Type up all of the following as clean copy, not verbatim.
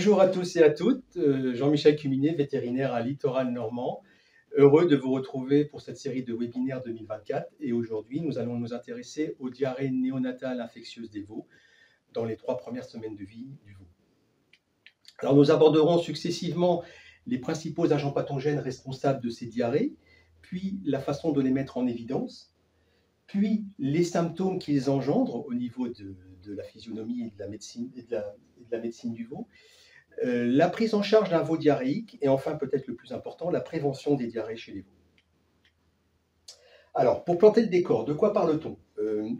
Bonjour à tous et à toutes, Jean-Michel Cuminet, vétérinaire à Littoral Normand. Heureux de vous retrouver pour cette série de webinaires 2024 et aujourd'hui nous allons nous intéresser aux diarrhées néonatales infectieuses des veaux dans les 3 premières semaines de vie du veau. Alors nous aborderons successivement les principaux agents pathogènes responsables de ces diarrhées, puis la façon de les mettre en évidence, puis les symptômes qu'ils engendrent au niveau de la physionomie et de la médecine du veau, la prise en charge d'un veau diarrhéique et enfin peut-être le plus important, la prévention des diarrhées chez les veaux. Alors pour planter le décor, de quoi parle-t-on?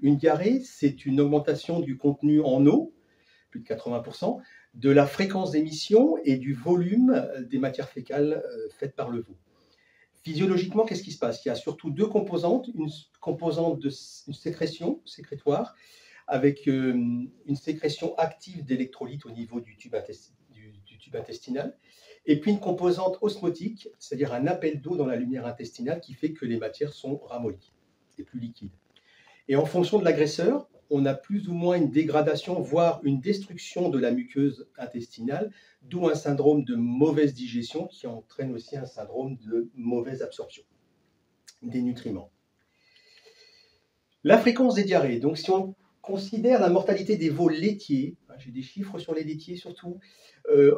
Une diarrhée, c'est une augmentation du contenu en eau, plus de 80%, de la fréquence d'émission et du volume des matières fécales faites par le veau. Physiologiquement, qu'est-ce qui se passe? Il y a surtout deux composantes, une composante de une sécrétion sécrétoire avec une sécrétion active d'électrolytes au niveau du tube intestinal, et puis une composante osmotique, c'est-à-dire un appel d'eau dans la lumière intestinale qui fait que les matières sont ramollies et plus liquides. Et en fonction de l'agresseur, on a plus ou moins une dégradation, voire une destruction de la muqueuse intestinale, d'où un syndrome de mauvaise digestion qui entraîne aussi un syndrome de mauvaise absorption des nutriments. La fréquence des diarrhées. Donc si on considère la mortalité des veaux laitiers, j'ai des chiffres sur les laitiers surtout,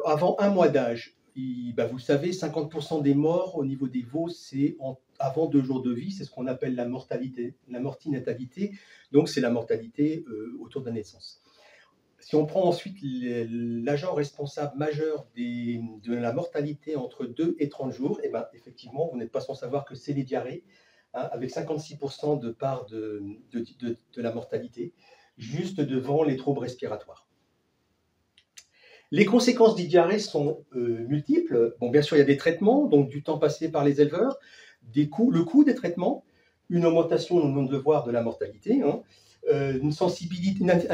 avant 1 mois d'âge, vous savez, 50% des morts au niveau des veaux, c'est avant 2 jours de vie, c'est ce qu'on appelle la mortinatalité, donc c'est la mortalité autour de la naissance. Si on prend ensuite l'agent responsable majeur de la mortalité entre 2 et 30 jours, effectivement, vous n'êtes pas sans savoir que c'est les diarrhées, avec 56% de part de la mortalité, juste devant les troubles respiratoires. Les conséquences des diarrhées sont multiples. Bon, bien sûr, il y a des traitements, donc du temps passé par les éleveurs, le coût des traitements, une augmentation non devoir de la mortalité, un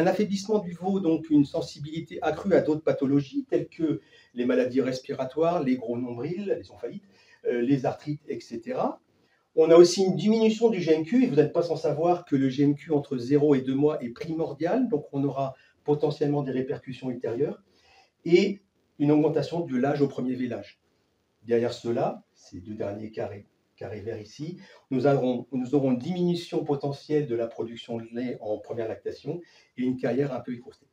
affaiblissement du veau, donc une sensibilité accrue à d'autres pathologies telles que les maladies respiratoires, les gros nombrils, les omphalites, les arthrites, etc. On a aussi une diminution du GMQ, et vous n'êtes pas sans savoir que le GMQ entre 0 et 2 mois est primordial, donc on aura potentiellement des répercussions ultérieures, et une augmentation de l'âge au premier vélage. Derrière cela, ces deux derniers carrés verts ici, nous aurons une diminution potentielle de la production de lait en première lactation et une carrière un peu écourtée.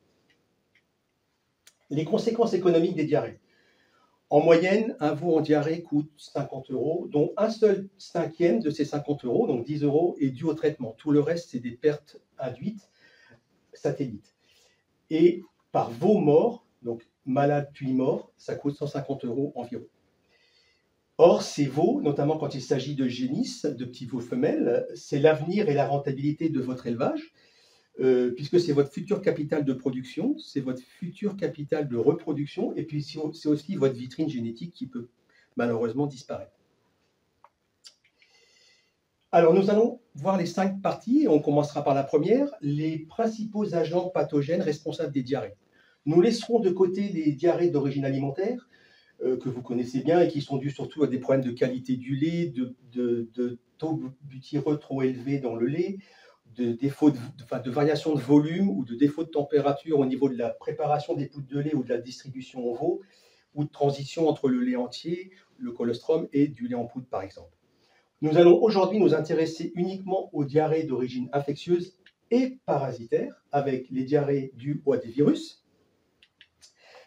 Les conséquences économiques des diarrhées. En moyenne, un veau en diarrhée coûte 50 €, dont un seul cinquième de ces 50 €, donc 10 € est dû au traitement. Tout le reste, c'est des pertes induites satellites. Et par veau mort, donc malade puis mort, ça coûte 150 € environ. Or, ces veaux, notamment quand il s'agit de génisses, de petits veaux femelles, c'est l'avenir et la rentabilité de votre élevage, puisque c'est votre futur capital de production, c'est votre futur capital de reproduction, et puis c'est aussi votre vitrine génétique qui peut malheureusement disparaître. Alors, nous allons voir les 5 parties, on commencera par la première, les principaux agents pathogènes responsables des diarrhées. Nous laisserons de côté les diarrhées d'origine alimentaire, que vous connaissez bien et qui sont dus surtout à des problèmes de qualité du lait, de taux butyreux trop élevés dans le lait, de variation de volume ou de défaut de température au niveau de la préparation des poudres de lait ou de la distribution au veau, ou de transition entre le lait entier, le colostrum et du lait en poudre par exemple. Nous allons aujourd'hui nous intéresser uniquement aux diarrhées d'origine infectieuse et parasitaire, avec les diarrhées dues à des virus,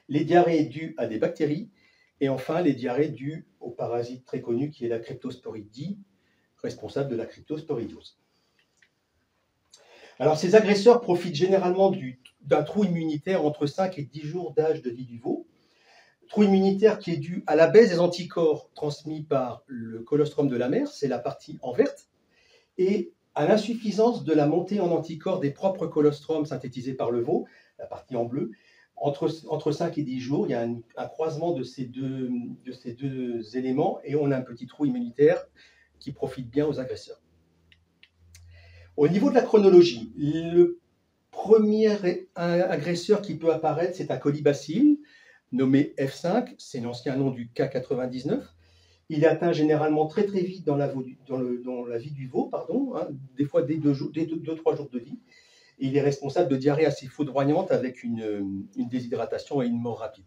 les diarrhées dues à des bactéries, et enfin les diarrhées dues au parasite très connu qui est la cryptosporidie, responsable de la cryptosporidiose. Alors ces agresseurs profitent généralement d'un trou immunitaire entre 5 et 10 jours d'âge de vie du veau, trou immunitaire qui est dû à la baisse des anticorps transmis par le colostrum de la mère, c'est la partie en verte, et à l'insuffisance de la montée en anticorps des propres colostrums synthétisés par le veau, la partie en bleu. Entre 5 et 10 jours, il y a un croisement de ces deux éléments et on a un petit trou immunitaire qui profite bien aux agresseurs. Au niveau de la chronologie, le premier agresseur qui peut apparaître, c'est un colibacille, nommé F5, c'est l'ancien nom du K99. Il atteint généralement très très vite dans la vie du veau, des fois dès 2-3 jours de vie. Et il est responsable de diarrhées assez foudroyantes avec une déshydratation et une mort rapide.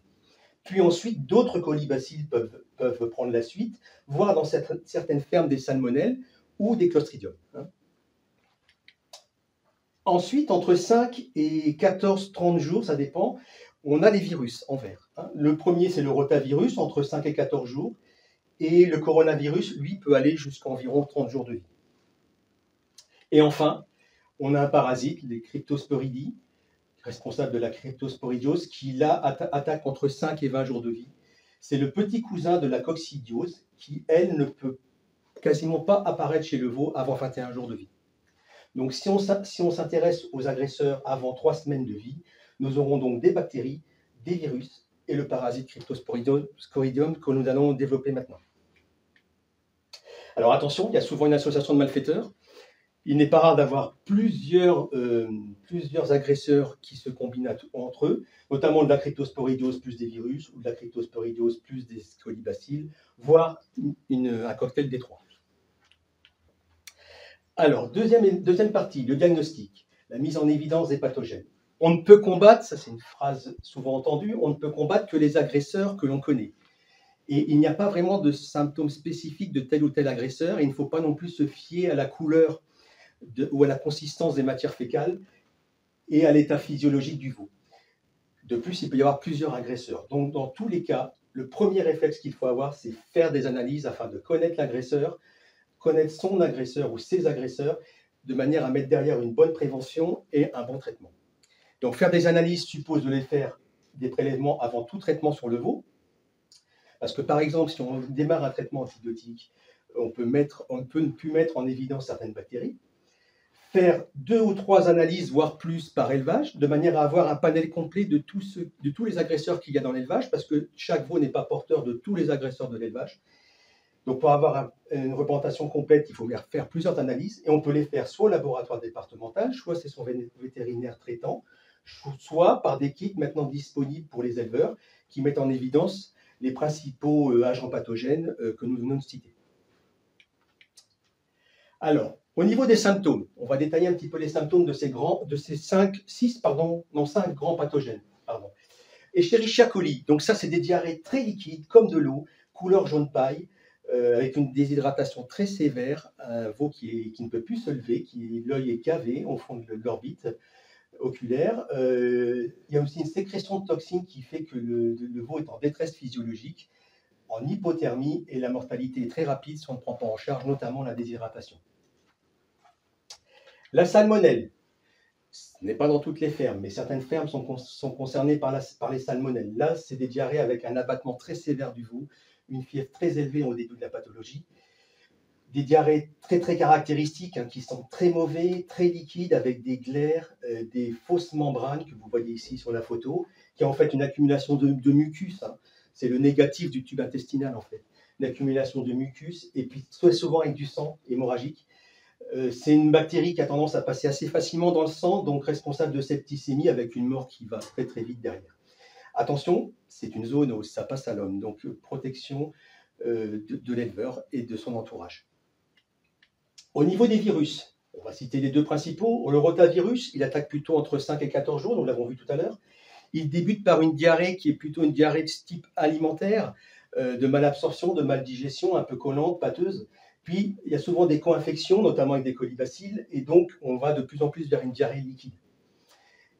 Puis ensuite, d'autres colibacilles peuvent prendre la suite, voire dans certaines fermes des salmonelles ou des clostridium. Ensuite, entre 5 et 14-30 jours, ça dépend, on a les virus en vert. Le premier, c'est le rotavirus, entre 5 et 14 jours, et le coronavirus, lui, peut aller jusqu'à environ 30 jours de vie. Et enfin, on a un parasite, les cryptosporidies, responsable de la cryptosporidiose, qui là attaque entre 5 et 20 jours de vie. C'est le petit cousin de la coccidiose qui, elle, ne peut quasiment pas apparaître chez le veau avant 21 jours de vie. Donc si on s'intéresse aux agresseurs avant 3 semaines de vie, nous aurons donc des bactéries, des virus et le parasite Cryptosporidium que nous allons développer maintenant. Alors attention, il y a souvent une association de malfaiteurs. Il n'est pas rare d'avoir plusieurs agresseurs qui se combinent entre eux, notamment de la cryptosporidiose plus des virus ou de la cryptosporidiose plus des colibacilles, voire un cocktail des trois. Alors, deuxième partie, le diagnostic, la mise en évidence des pathogènes. On ne peut combattre, ça c'est une phrase souvent entendue, on ne peut combattre que les agresseurs que l'on connaît. Et il n'y a pas vraiment de symptômes spécifiques de tel ou tel agresseur, et il ne faut pas non plus se fier à la couleur ou à la consistance des matières fécales et à l'état physiologique du veau. De plus, il peut y avoir plusieurs agresseurs. Donc, dans tous les cas, le premier réflexe qu'il faut avoir, c'est faire des analyses afin de connaître l'agresseur, connaître son agresseur ou ses agresseurs, de manière à mettre derrière une bonne prévention et un bon traitement. Donc, faire des analyses suppose de les faire des prélèvements avant tout traitement sur le veau, parce que, par exemple, si on démarre un traitement antibiotique, on peut ne plus mettre en évidence certaines bactéries. Faire 2 ou 3 analyses, voire plus, par élevage, de manière à avoir un panel complet de tous les agresseurs qu'il y a dans l'élevage, parce que chaque veau n'est pas porteur de tous les agresseurs de l'élevage. Donc, pour avoir une représentation complète, il faut faire plusieurs analyses, et on peut les faire soit au laboratoire départemental, soit c'est son vétérinaire traitant, soit par des kits maintenant disponibles pour les éleveurs, qui mettent en évidence les principaux agents pathogènes que nous venons de citer. Alors, au niveau des symptômes, on va détailler un petit peu les symptômes de ces 5 grands pathogènes. Escherichia coli, donc ça c'est des diarrhées très liquides, comme de l'eau, couleur jaune paille, avec une déshydratation très sévère, un veau qui ne peut plus se lever, l'œil est gavé au fond de l'orbite oculaire. Il y a aussi une sécrétion de toxines qui fait que le veau est en détresse physiologique, en hypothermie, et la mortalité est très rapide si on ne prend pas en charge, notamment la déshydratation. La salmonelle, ce n'est pas dans toutes les fermes, mais certaines fermes sont concernées par les salmonelles. Là, c'est des diarrhées avec un abattement très sévère du veau, une fièvre très élevée au début de la pathologie, des diarrhées très très caractéristiques qui sont très mauvais, très liquides, avec des glaires, des fausses membranes que vous voyez ici sur la photo, qui est en fait une accumulation de mucus. C'est le négatif du tube intestinal en fait, une accumulation de mucus, et puis très souvent avec du sang hémorragique. C'est une bactérie qui a tendance à passer assez facilement dans le sang, donc responsable de septicémie avec une mort qui va très très vite derrière. Attention, c'est une zone où ça passe à l'homme, donc protection de l'éleveur et de son entourage. Au niveau des virus, on va citer les deux principaux. Le rotavirus, il attaque plutôt entre 5 et 14 jours, nous l'avons vu tout à l'heure. Il débute par une diarrhée qui est plutôt une diarrhée de type alimentaire, de malabsorption, de maldigestion, un peu collante, pâteuse. Puis, il y a souvent des co-infections, notamment avec des colibacilles, et donc on va de plus en plus vers une diarrhée liquide.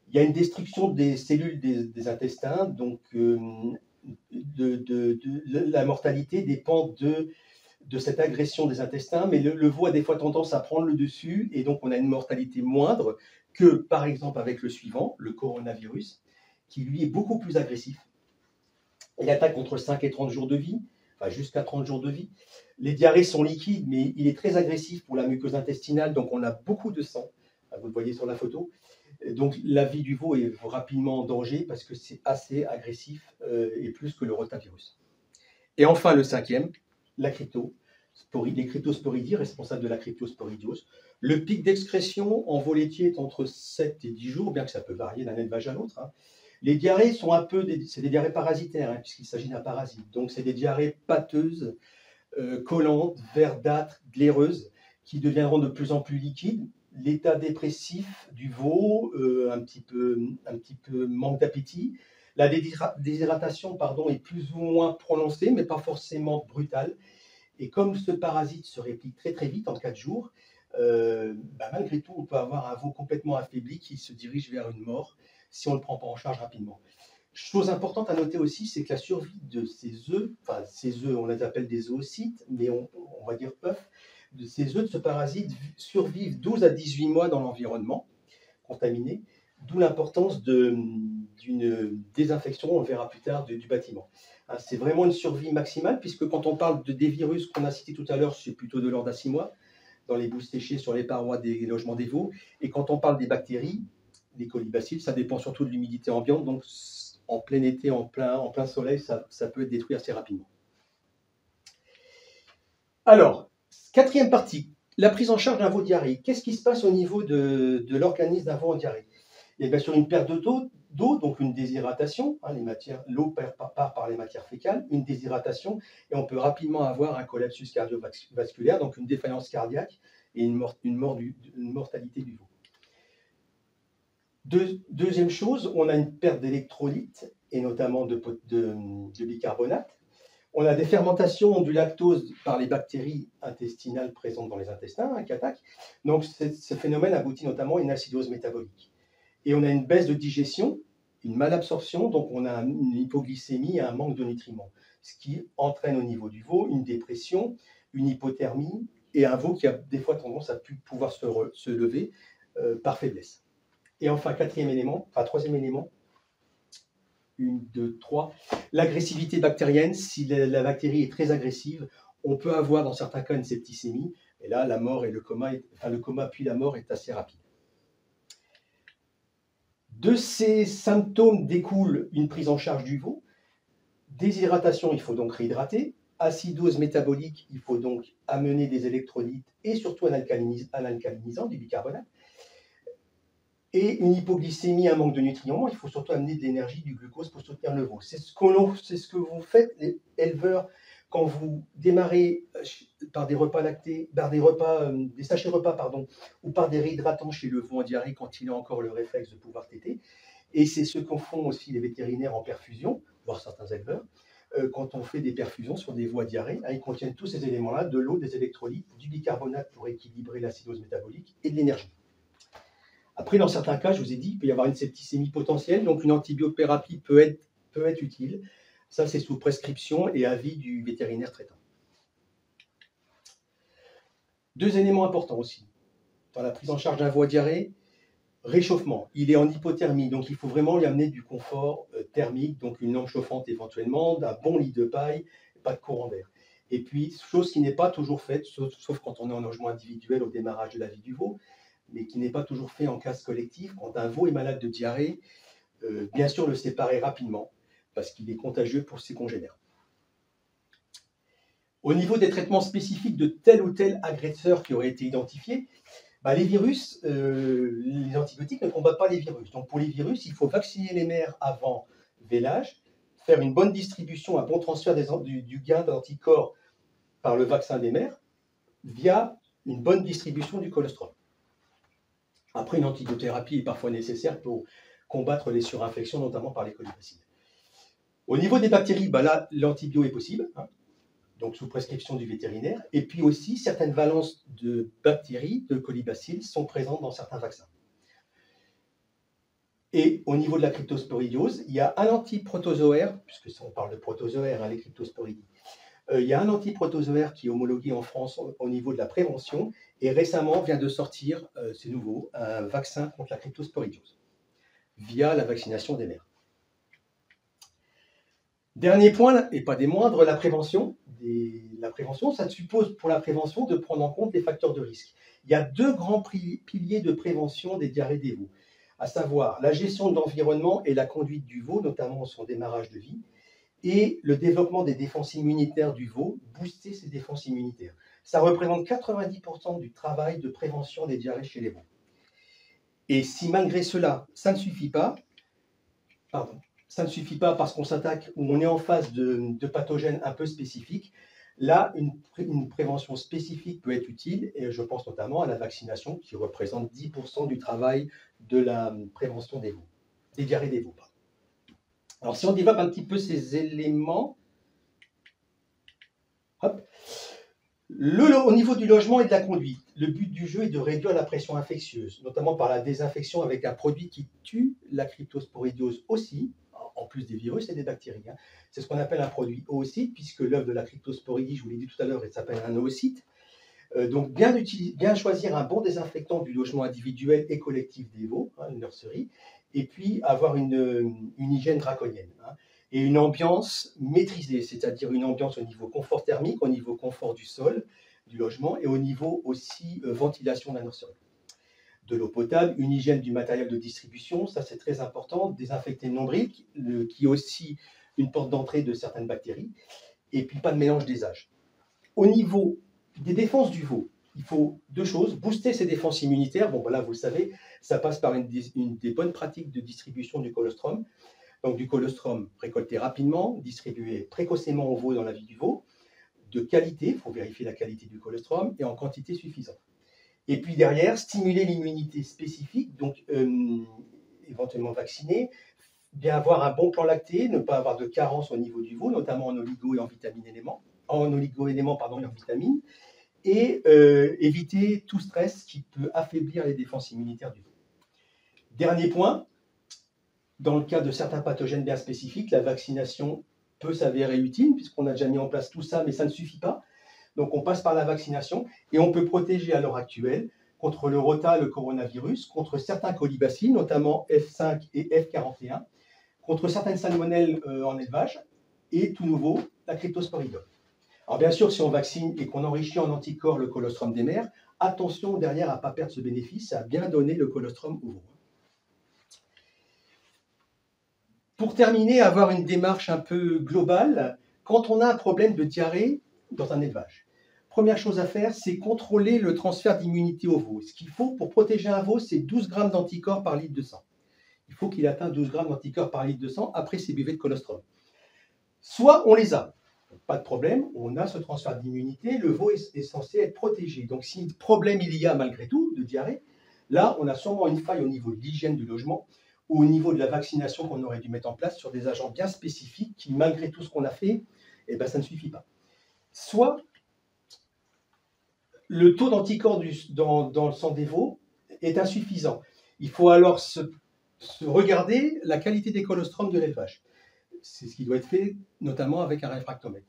Il y a une destruction des cellules des intestins, donc la mortalité dépend de cette agression des intestins, mais le veau a des fois tendance à prendre le dessus, et donc on a une mortalité moindre que, par exemple, avec le suivant, le coronavirus, qui lui est beaucoup plus agressif. Il attaque entre 5 et 30 jours de vie, enfin jusqu'à 30 jours de vie. Les diarrhées sont liquides, mais il est très agressif pour la muqueuse intestinale, donc on a beaucoup de sang, vous le voyez sur la photo. Donc la vie du veau est rapidement en danger parce que c'est assez agressif et plus que le rotavirus. Et enfin le cinquième, la les cryptosporidies, responsables de la cryptosporidiose. Le pic d'excrétion en veau laitier est entre 7 et 10 jours, bien que ça peut varier d'un élevage à l'autre. Les diarrhées sont c'est des diarrhées parasitaires, puisqu'il s'agit d'un parasite. Donc c'est des diarrhées pâteuses, collantes, verdâtres, glaireuses, qui deviendront de plus en plus liquides. L'état dépressif du veau, un petit peu manque d'appétit, La déshydratation est plus ou moins prononcée, mais pas forcément brutale. Et comme ce parasite se réplique très très vite en 4 jours, malgré tout, on peut avoir un veau complètement affaibli qui se dirige vers une mort si on ne le prend pas en charge rapidement. Chose importante à noter aussi, c'est que la survie de ces œufs, enfin ces œufs, on les appelle des oocytes, mais on va dire œufs, de ces œufs de ce parasite survivent 12 à 18 mois dans l'environnement contaminé, d'où l'importance d'une désinfection, on verra plus tard, du bâtiment. C'est vraiment une survie maximale, puisque quand on parle des virus qu'on a cités tout à l'heure, c'est plutôt de l'ordre à 6 mois, dans les boues séchées sur les parois des logements des veaux. Et quand on parle des bactéries, les colibacilles, ça dépend surtout de l'humidité ambiante, donc en plein été, en plein soleil, ça peut être détruit assez rapidement. Alors, quatrième partie, la prise en charge d'un veau diarrhée. Qu'est-ce qui se passe au niveau de l'organisme d'un veau en diarrhée? Il y a bien sûr une perte d'eau, donc une déshydratation, l'eau part par les matières fécales, une déshydratation, et on peut rapidement avoir un collapsus cardiovasculaire, donc une défaillance cardiaque et une mortalité du veau. Deuxième chose, on a une perte d'électrolytes, et notamment de bicarbonate. On a des fermentations du lactose par les bactéries intestinales présentes dans les intestins, qui attaquent. Donc ce phénomène aboutit notamment à une acidose métabolique. Et on a une baisse de digestion, une malabsorption, donc on a une hypoglycémie et un manque de nutriments, ce qui entraîne au niveau du veau une dépression, une hypothermie, et un veau qui a des fois tendance à plus pouvoir se lever par faiblesse. Et enfin, troisième élément, 1, 2, 3, l'agressivité bactérienne. Si la bactérie est très agressive, on peut avoir dans certains cas une septicémie, et là, la mort et le coma puis la mort est assez rapide. De ces symptômes découle une prise en charge du veau. Déshydratation, il faut donc réhydrater. Acidose métabolique, il faut donc amener des électrolytes et surtout un alcalinisant, du bicarbonate. Et une hypoglycémie, un manque de nutriments, il faut surtout amener de l'énergie, du glucose pour soutenir le veau. C'est ce que vous faites, les éleveurs, quand vous démarrez par des repas lactés, des sachets repas, ou par des réhydratants chez le veau en diarrhée quand il a encore le réflexe de pouvoir téter. Et c'est ce qu'en font aussi les vétérinaires en perfusion, voire certains éleveurs, quand on fait des perfusions sur des veaux à diarrhée. Ils contiennent tous ces éléments-là, de l'eau, des électrolytes, du bicarbonate pour équilibrer l'acidose métabolique et de l'énergie. Après, dans certains cas, je vous ai dit, il peut y avoir une septicémie potentielle, donc une antibiothérapie peut être utile. Ça, c'est sous prescription et avis du vétérinaire traitant. 2 éléments importants aussi. Dans la prise en charge d'un veau à diarrhée, réchauffement. Il est en hypothermie, donc il faut vraiment lui amener du confort thermique, donc une lampe chauffante éventuellement, un bon lit de paille, pas de courant d'air. Et puis, chose qui n'est pas toujours faite, sauf quand on est en logement individuel au démarrage de la vie du veau, mais qui n'est pas toujours fait en casse collective. Quand un veau est malade de diarrhée, bien sûr le séparer rapidement, parce qu'il est contagieux pour ses congénères. Au niveau des traitements spécifiques de tel ou tel agresseur qui aurait été identifié, les virus, les antibiotiques ne combattent pas les virus. Donc pour les virus, il faut vacciner les mères avant vélage, faire une bonne distribution, un bon transfert du gain d'anticorps par le vaccin des mères, via une bonne distribution du colostrum. Après, une antibiothérapie est parfois nécessaire pour combattre les surinfections, notamment par les colibacilles. Au niveau des bactéries, là, l'antibio est possible, donc sous prescription du vétérinaire. Et puis aussi, certaines valences de bactéries, de colibacilles, sont présentes dans certains vaccins. Et au niveau de la cryptosporidiose, il y a un antiprotozoaire, puisque on parle de protozoaires, les cryptosporidies. Il y a un antiprotozoaire qui est homologué en France au niveau de la prévention, et récemment vient de sortir, c'est nouveau, un vaccin contre la cryptosporidiose, via la vaccination des mères. Dernier point, et pas des moindres, la prévention. La prévention, ça suppose pour la prévention de prendre en compte les facteurs de risque. Il y a 2 grands piliers de prévention des diarrhées des veaux, à savoir la gestion de l'environnement et la conduite du veau, notamment son démarrage de vie, et le développement des défenses immunitaires du veau, booster ses défenses immunitaires. Ça représente 90% du travail de prévention des diarrhées chez les veaux. Et si malgré cela, ça ne suffit pas, parce qu'on s'attaque ou on est en face de pathogènes un peu spécifiques, là, une prévention spécifique peut être utile, et je pense notamment à la vaccination qui représente 10% du travail de la prévention des veaux, des diarrhées des veaux. Alors, si on développe un petit peu ces éléments, hop, au niveau du logement et de la conduite, le but du jeu est de réduire la pression infectieuse, notamment par la désinfection avec un produit qui tue la cryptosporidiose aussi, en plus des virus et des bactéries, hein. C'est ce qu'on appelle un produit oocyte, puisque l'œuvre de la cryptosporidie, je vous l'ai dit tout à l'heure, elle s'appelle un oocyte. Donc, bien choisir un bon désinfectant du logement individuel et collectif des veaux, hein, une nurserie, et puis avoir une hygiène draconienne, hein, et une ambiance maîtrisée, c'est-à-dire une ambiance au niveau confort thermique, au niveau confort du sol, du logement, et au niveau aussi ventilation de la nurserie. De l'eau potable, une hygiène du matériel de distribution, ça c'est très important, désinfecter le nombril, qui est aussi une porte d'entrée de certaines bactéries, et puis pas de mélange des âges. Au niveau des défenses du veau, il faut deux choses: booster ses défenses immunitaires. Bon, voilà, vous le savez, ça passe par une des bonnes pratiques de distribution du colostrum. Donc, du colostrum récolté rapidement, distribué précocement au veau dans la vie du veau, de qualité, il faut vérifier la qualité du colostrum, et en quantité suffisante. Et puis derrière, stimuler l'immunité spécifique, donc éventuellement vacciner, bien avoir un bon plan lacté, ne pas avoir de carence au niveau du veau, notamment en oligo et en vitamines-éléments, et en vitamines, et éviter tout stress qui peut affaiblir les défenses immunitaires du veau. Dernier point, dans le cas de certains pathogènes bien spécifiques, la vaccination peut s'avérer utile, puisqu'on a déjà mis en place tout ça, mais ça ne suffit pas. Donc on passe par la vaccination, et on peut protéger à l'heure actuelle contre le rota, le coronavirus, contre certains colibacilles, notamment F5 et F41, contre certaines salmonelles en élevage, et tout nouveau, la cryptosporidose. Alors bien sûr, si on vaccine et qu'on enrichit en anticorps le colostrum des mères, attention derrière à ne pas perdre ce bénéfice, à bien donner le colostrum au veau. Pour terminer, avoir une démarche un peu globale, quand on a un problème de diarrhée dans un élevage, première chose à faire, c'est contrôler le transfert d'immunité au veau. Ce qu'il faut pour protéger un veau, c'est 12 grammes d'anticorps par litre de sang. Il faut qu'il atteigne 12 grammes d'anticorps par litre de sang après ses buvées de colostrum. Soit on les a, pas de problème, on a ce transfert d'immunité, le veau est censé être protégé. Donc si problème il y a malgré tout de diarrhée, là on a sûrement une faille au niveau de l'hygiène du logement ou au niveau de la vaccination qu'on aurait dû mettre en place sur des agents bien spécifiques qui, malgré tout ce qu'on a fait, eh ben, ça ne suffit pas. Soit le taux d'anticorps dans le sang des veaux est insuffisant. Il faut alors se regarder la qualité des colostrums de l'élevage. C'est ce qui doit être fait, notamment avec un réfractomètre.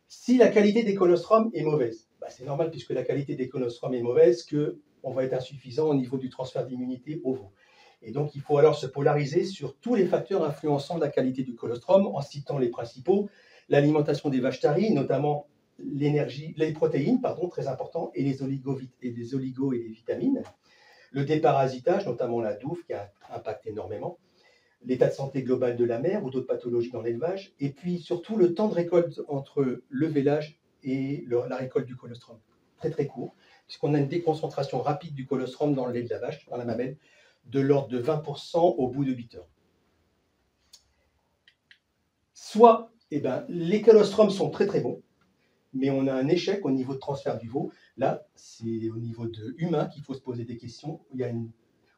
Si la qualité des colostrums est mauvaise, bah c'est normal puisque la qualité des colostrums est mauvaise qu'on va être insuffisant au niveau du transfert d'immunité au veau. Et donc, il faut alors se polariser sur tous les facteurs influençant la qualité du colostrum en citant les principaux: l'alimentation des vaches taries, notamment les protéines, pardon, très important, et les oligos et les vitamines, le déparasitage, notamment la douve qui impacte énormément, l'état de santé global de la mère ou d'autres pathologies dans l'élevage, et puis surtout le temps de récolte entre le vélage et la récolte du colostrum. Très très court, puisqu'on a une déconcentration rapide du colostrum dans le lait de la vache, dans la mamelle, de l'ordre de 20% au bout de 8 heures. Soit les colostrums sont très très bons, mais on a un échec au niveau de transfert du veau. Là, c'est au niveau humain qu'il faut se poser des questions.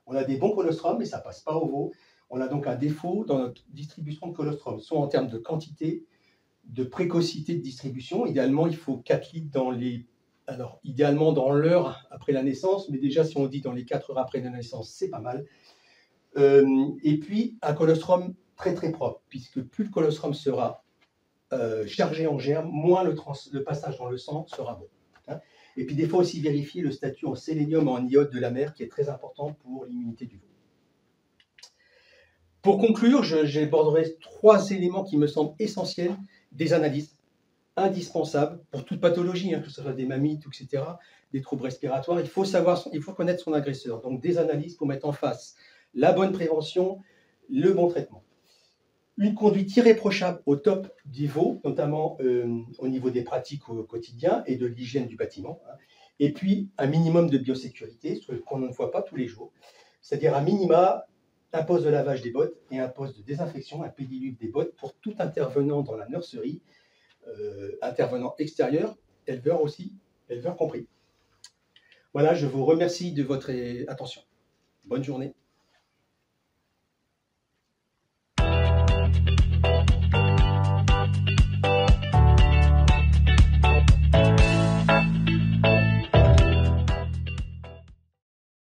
On a des bons colostrums, mais ça ne passe pas au veau. On a donc un défaut dans notre distribution de colostrum, soit en termes de quantité, de précocité de distribution. Idéalement, il faut 4 litres idéalement dans l'heure après la naissance, mais déjà si on dit dans les 4 heures après la naissance, c'est pas mal. Et puis un colostrum très très propre, puisque plus le colostrum sera chargé en germe, moins le passage dans le sang sera bon, hein. Et puis des fois aussi vérifier le statut en sélénium et en iode de la mère, qui est très important pour l'immunité du veau. Pour conclure, j'aborderai 3 éléments qui me semblent essentiels: des analyses indispensables pour toute pathologie, hein, que ce soit des mammites, etc., des troubles respiratoires. Il faut connaître son agresseur. Donc des analyses pour mettre en face la bonne prévention, le bon traitement. Une conduite irréprochable au top des veaux, notamment au niveau des pratiques au quotidien et de l'hygiène du bâtiment, hein. Et puis un minimum de biosécurité, ce qu'on ne voit pas tous les jours, c'est-à-dire un minima, un poste de lavage des bottes et un poste de désinfection, un pédiluve des bottes pour tout intervenant dans la nurserie, intervenant extérieur, éleveur aussi, éleveur compris. Voilà, je vous remercie de votre attention. Bonne journée.